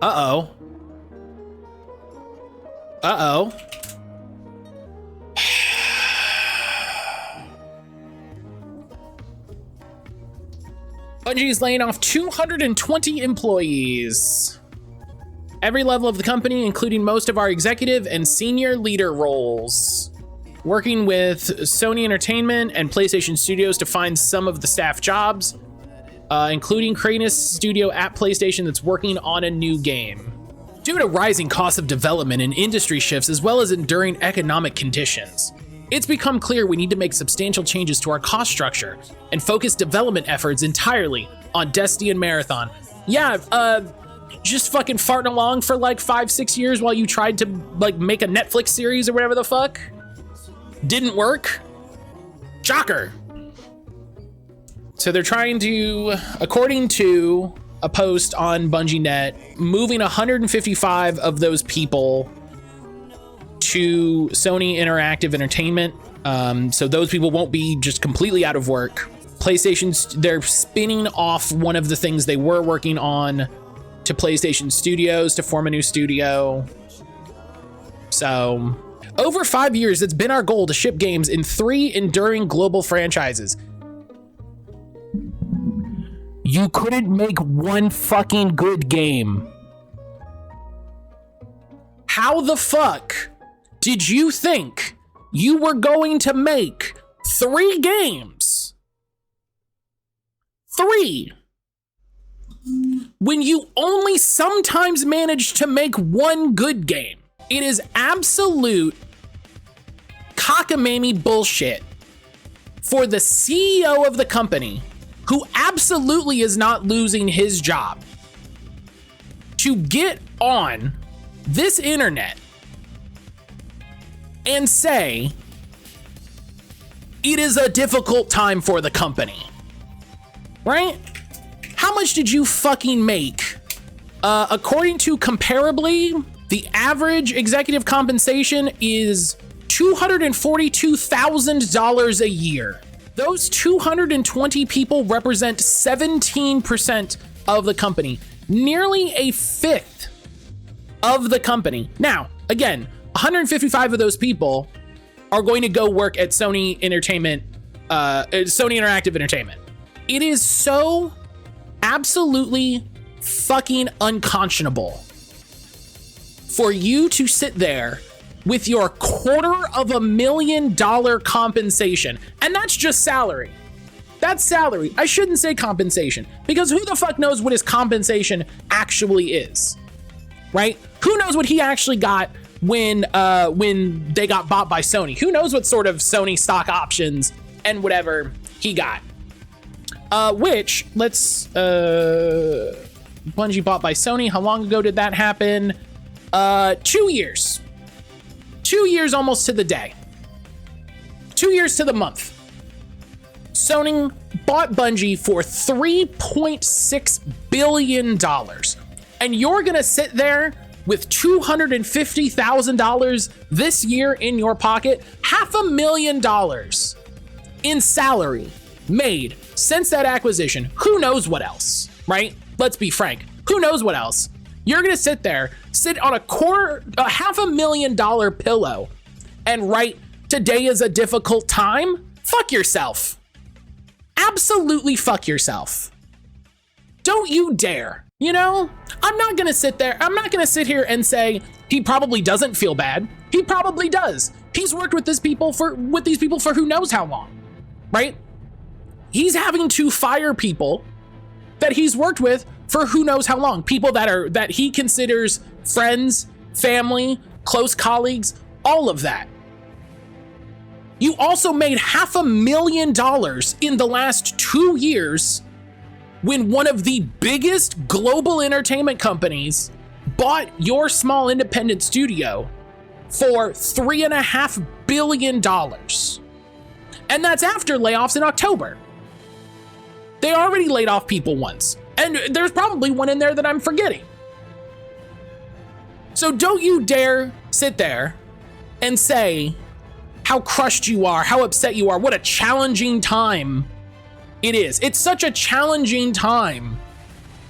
Uh-oh. Uh-oh. Bungie is laying off 220 employees. Every level of the company, including most of our executive and senior leader roles. Working with Sony Entertainment and PlayStation Studios to find some of the staff jobs, including creating a studio at PlayStation that's working on a new game. Due to rising costs of development and industry shifts, as well as enduring economic conditions, it's become clear we need to make substantial changes to our cost structure and focus development efforts entirely on Destiny and Marathon. Yeah, just fucking farting along for like 5-6 years while you tried to like make a Netflix series or whatever the fuck. Didn't work. Shocker. So they're trying to, according to a post on BungieNet, moving 155 of those people to Sony Interactive Entertainment. So those people won't be just completely out of work. They're spinning off one of the things they were working on to PlayStation Studios to form a new studio. So over 5 years, it's been our goal to ship games in 3 enduring global franchises. You couldn't make one fucking good game. How the fuck did you think you were going to make 3 games? 3. When you only sometimes manage to make one good game. It is absolute cockamamie bullshit for the CEO of the company, who absolutely is not losing his job, to get on this internet and say it is a difficult time for the company, right? How much did you fucking make? According to Comparably, the average executive compensation is $242,000 a year. Those 220 people represent 17% of the company, nearly a fifth of the company. Now, again, 155 of those people are going to go work at Sony Entertainment, Sony Interactive Entertainment. It is so absolutely fucking unconscionable for you to sit there with your $250,000 compensation, and that's just salary. That's salary. I shouldn't say compensation, because who the fuck knows what his compensation actually is, right? Who knows what he actually got when they got bought by Sony? Who knows what sort of Sony stock options and whatever he got? Which, Bungie bought by Sony. How long ago did that happen? 2 years. 2 years almost to the day. 2 years to the month. Sony bought Bungie for $3.6 billion. And you're gonna sit there with $250,000 this year in your pocket, $500,000 in salary made since that acquisition. Who knows what else, right? Let's be frank. Who knows what else? You're gonna sit there, sit on a $500,000 pillow and write, "Today is a difficult time"? Fuck yourself. Absolutely fuck yourself. Don't you dare. You know, I'm not gonna sit here and say he probably doesn't feel bad. He probably does. He's worked with these people for who knows how long, right? He's having to fire people that he's worked with for who knows how long. People that he considers friends, family, close colleagues, all of that. You also made $500,000 in the last 2 years when one of the biggest global entertainment companies bought your small independent studio for $3.5 billion. And that's after layoffs in October. They already laid off people once. And there's probably one in there that I'm forgetting. So don't you dare sit there and say how crushed you are, how upset you are, what a challenging time it is. It's such a challenging time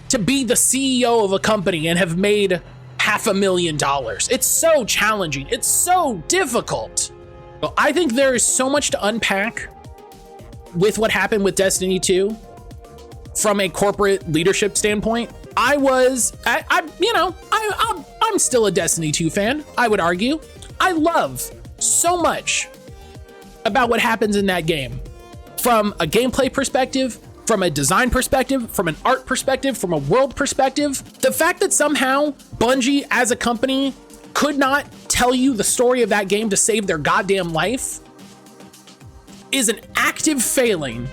to be the CEO of a company and have made $500,000. It's so challenging. It's so difficult. Well, I think there is so much to unpack with what happened with Destiny 2 from a corporate leadership standpoint. I'm still a Destiny 2 fan, I would argue. I love so much about what happens in that game from a gameplay perspective, from a design perspective, from an art perspective, from a world perspective. The fact that somehow Bungie as a company could not tell you the story of that game to save their goddamn life is an active failing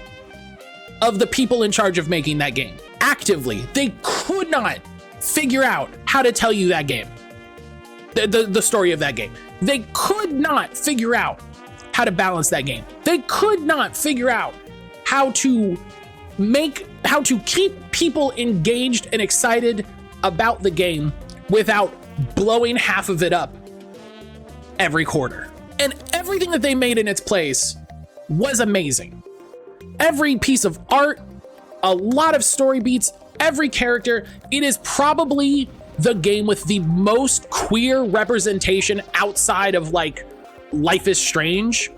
of the people in charge of making that game. Actively, they could not figure out how to tell you that game, the story of that game. They could not figure out how to balance that game. They could not figure out how to keep people engaged and excited about the game without blowing half of it up every quarter. And everything that they made in its place was amazing. Every piece of art, a lot of story beats, every character. It is probably the game with the most queer representation outside of like Life is Strange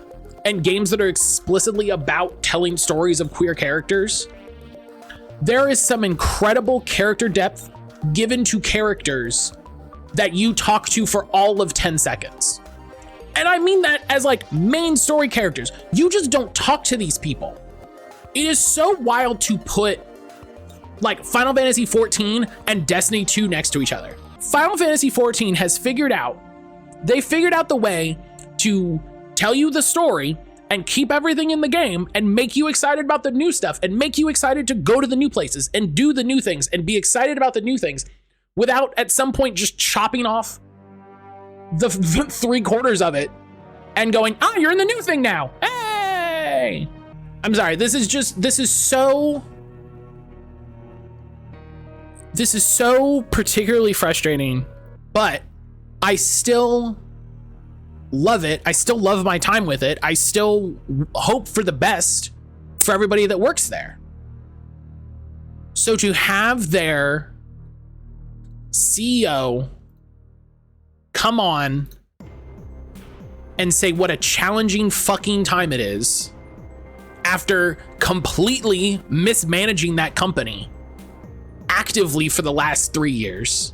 and games that are explicitly about telling stories of queer characters. There is some incredible character depth given to characters that you talk to for all of 10 seconds. And I mean that as like main story characters. You just don't talk to these people. It is so wild to put like Final Fantasy XIV and Destiny 2 next to each other. Final Fantasy XIV has figured out the way to tell you the story and keep everything in the game and make you excited about the new stuff and make you excited to go to the new places and do the new things and be excited about the new things without at some point just chopping off the 3/4 of it and going, you're in the new thing now. Hey! I'm sorry, this is so particularly frustrating, but I still love it. I still love my time with it. I still hope for the best for everybody that works there. So to have their CEO come on and say what a challenging fucking time it is after completely mismanaging that company actively for the last 3 years